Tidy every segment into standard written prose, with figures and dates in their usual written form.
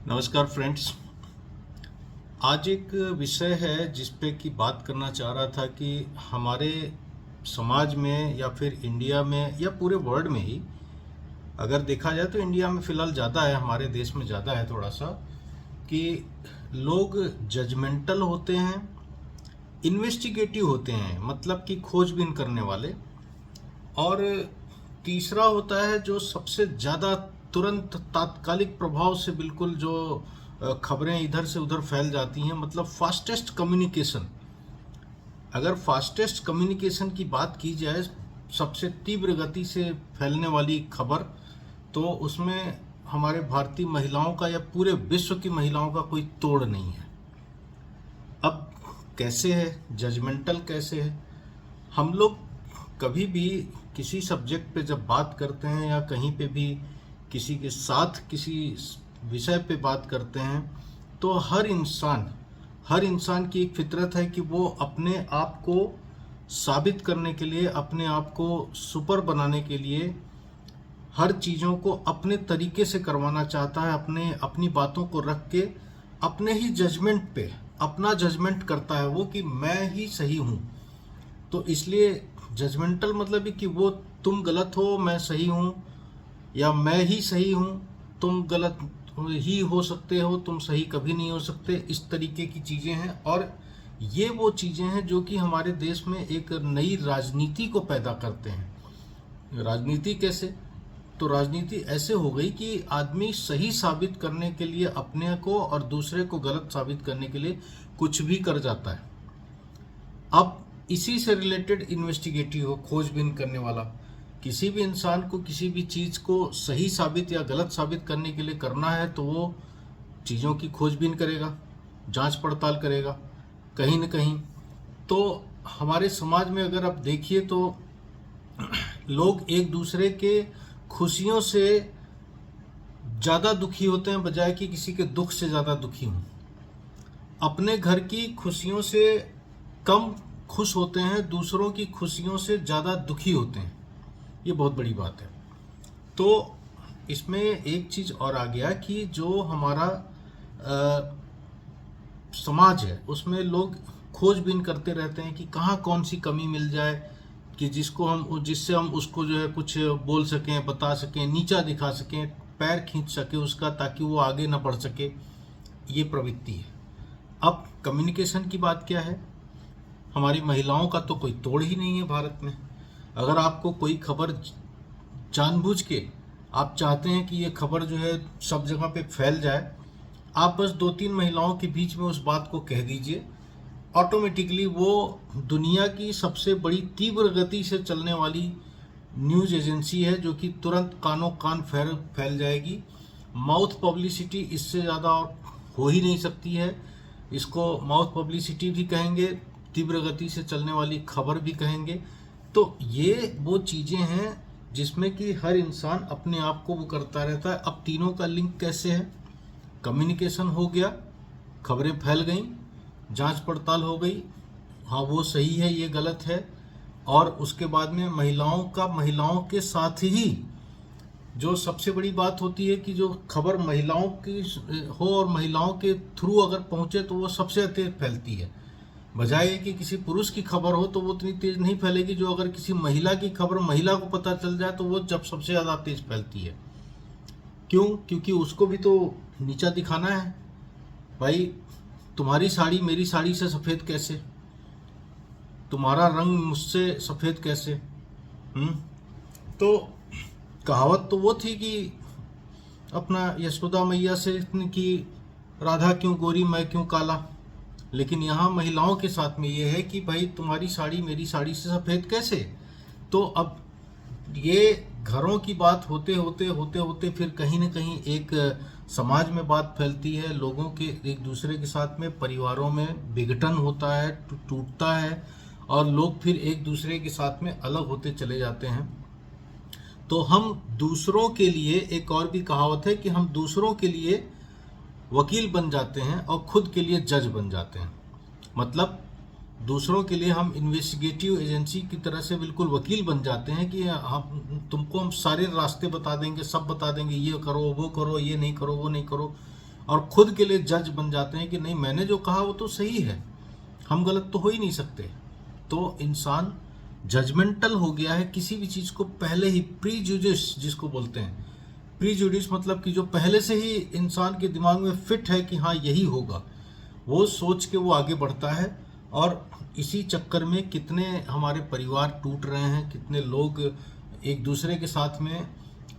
नमस्कार फ्रेंड्स। आज एक विषय है जिस पे कि बात करना चाह रहा था कि हमारे समाज में या फिर इंडिया में या पूरे वर्ल्ड में ही अगर देखा जाए तो इंडिया में फ़िलहाल ज़्यादा है, हमारे देश में ज़्यादा है थोड़ा सा, कि लोग जजमेंटल होते हैं, इन्वेस्टिगेटिव होते हैं, मतलब कि खोजबीन करने वाले। और तीसरा होता है जो सबसे ज़्यादा तुरंत तात्कालिक प्रभाव से बिल्कुल जो खबरें इधर से उधर फैल जाती हैं, मतलब फास्टेस्ट कम्युनिकेशन। अगर फास्टेस्ट कम्युनिकेशन की बात की जाए, सबसे तीव्र गति से फैलने वाली खबर, तो उसमें हमारे भारतीय महिलाओं का या पूरे विश्व की महिलाओं का कोई तोड़ नहीं है। अब कैसे है, जजमेंटल कैसे है? हम लोग कभी भी किसी सब्जेक्ट पे जब बात करते हैं या कहीं पे भी किसी के साथ किसी विषय पे बात करते हैं, तो हर इंसान की एक फितरत है कि वो अपने आप को साबित करने के लिए, अपने आप को सुपर बनाने के लिए हर चीज़ों को अपने तरीके से करवाना चाहता है। अपनी बातों को रख के अपने ही जजमेंट पे अपना जजमेंट करता है वो, कि मैं ही सही हूँ। तो इसलिए जजमेंटल मतलब है कि वो तुम गलत हो मैं सही हूँ, या मैं ही सही हूँ तुम गलत ही हो सकते हो, तुम सही कभी नहीं हो सकते। इस तरीके की चीज़ें हैं, और ये वो चीज़ें हैं जो कि हमारे देश में एक नई राजनीति को पैदा करते हैं। राजनीति कैसे? तो राजनीति ऐसे हो गई कि आदमी सही साबित करने के लिए अपने को और दूसरे को गलत साबित करने के लिए कुछ भी कर जाता है। अब इसी से रिलेटेड इन्वेस्टिगेटिव हो, खोजबीन करने वाला, किसी भी इंसान को किसी भी चीज़ को सही साबित या गलत साबित करने के लिए करना है तो वो चीज़ों की खोजबीन करेगा, जांच पड़ताल करेगा कहीं न कहीं। तो हमारे समाज में अगर आप देखिए तो लोग एक दूसरे के खुशियों से ज़्यादा दुखी होते हैं बजाय कि किसी के दुख से ज़्यादा दुखी हों। अपने घर की खुशियों से कम खुश होते हैं, दूसरों की खुशियों से ज़्यादा दुखी होते हैं। ये बहुत बड़ी बात है। तो इसमें एक चीज़ और आ गया कि जो हमारा समाज है उसमें लोग खोजबीन करते रहते हैं कि कहाँ कौन सी कमी मिल जाए कि जिससे हम उसको जो है कुछ बोल सकें, बता सकें, नीचा दिखा सकें, पैर खींच सके उसका, ताकि वो आगे ना बढ़ सके। ये प्रवृत्ति है। अब कम्युनिकेशन की बात क्या है? हमारी महिलाओं का तो कोई तोड़ ही नहीं है भारत में। अगर आपको कोई खबर जानबूझ के आप चाहते हैं कि ये खबर जो है सब जगह पे फैल जाए, आप बस 2-3 महिलाओं के बीच में उस बात को कह दीजिए, ऑटोमेटिकली वो दुनिया की सबसे बड़ी तीव्र गति से चलने वाली न्यूज़ एजेंसी है, जो कि तुरंत कानों कान फैल जाएगी। माउथ पब्लिसिटी इससे ज़्यादा और हो ही नहीं सकती है। इसको माउथ पब्लिसिटी भी कहेंगे, तीव्र गति से चलने वाली खबर भी कहेंगे। तो ये वो चीज़ें हैं जिसमें कि हर इंसान अपने आप को वो करता रहता है। अब तीनों का लिंक कैसे है? कम्युनिकेशन हो गया, खबरें फैल गईं, जांच पड़ताल हो गई, हाँ वो सही है ये गलत है, और उसके बाद में महिलाओं के साथ ही जो सबसे बड़ी बात होती है कि जो खबर महिलाओं की हो और महिलाओं के थ्रू अगर पहुंचे तो वो सबसे तेज फैलती है। बजाय कि किसी पुरुष की खबर हो तो वो उतनी तेज नहीं फैलेगी, जो अगर किसी महिला की खबर महिला को पता चल जाए तो वो जब सबसे ज़्यादा तेज फैलती है। क्यों? क्योंकि उसको भी तो नीचा दिखाना है। भाई, तुम्हारी साड़ी मेरी साड़ी से सफ़ेद कैसे, तुम्हारा रंग मुझसे सफ़ेद कैसे? तो कहावत तो वो थी कि अपना यशोदा मैया से इतनी कि राधा क्यों गोरी मैं क्यों काला। लेकिन यहाँ महिलाओं के साथ में ये है कि भाई तुम्हारी साड़ी मेरी साड़ी से सफ़ेद कैसे। तो अब ये घरों की बात होते होते फिर कहीं ना कहीं एक समाज में बात फैलती है, लोगों के एक दूसरे के साथ में परिवारों में विघटन होता है, टूटता है, और लोग फिर एक दूसरे के साथ में अलग होते चले जाते हैं। तो हम दूसरों के लिए, एक और भी कहावत है कि हम दूसरों के लिए वकील बन जाते हैं और खुद के लिए जज बन जाते हैं। मतलब दूसरों के लिए हम इन्वेस्टिगेटिव एजेंसी की तरह से बिल्कुल वकील बन जाते हैं कि हम सारे रास्ते बता देंगे, सब बता देंगे, ये करो वो करो, ये नहीं करो वो नहीं करो, और खुद के लिए जज बन जाते हैं कि नहीं, मैंने जो कहा वो तो सही है, हम गलत तो हो ही नहीं सकते। तो इंसान जजमेंटल हो गया है, किसी भी चीज़ को पहले ही प्रीजुडिस जिसको बोलते हैं, प्रीजुडिस मतलब कि जो पहले से ही इंसान के दिमाग में फिट है कि हाँ यही होगा, वो सोच के वो आगे बढ़ता है। और इसी चक्कर में कितने हमारे परिवार टूट रहे हैं, कितने लोग एक दूसरे के साथ में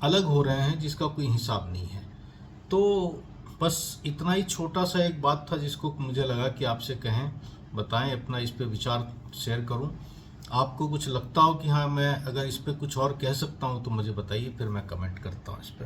अलग हो रहे हैं जिसका कोई हिसाब नहीं है। तो बस इतना ही छोटा सा एक बात था जिसको मुझे लगा कि आपसे कहें, बताएं, अपना इस पे विचार शेयर करूं। आपको कुछ लगता हो कि हाँ मैं अगर इस पे कुछ और कह सकता हूं तो मुझे बताइए, फिर मैं कमेंट करता हूं इस पे।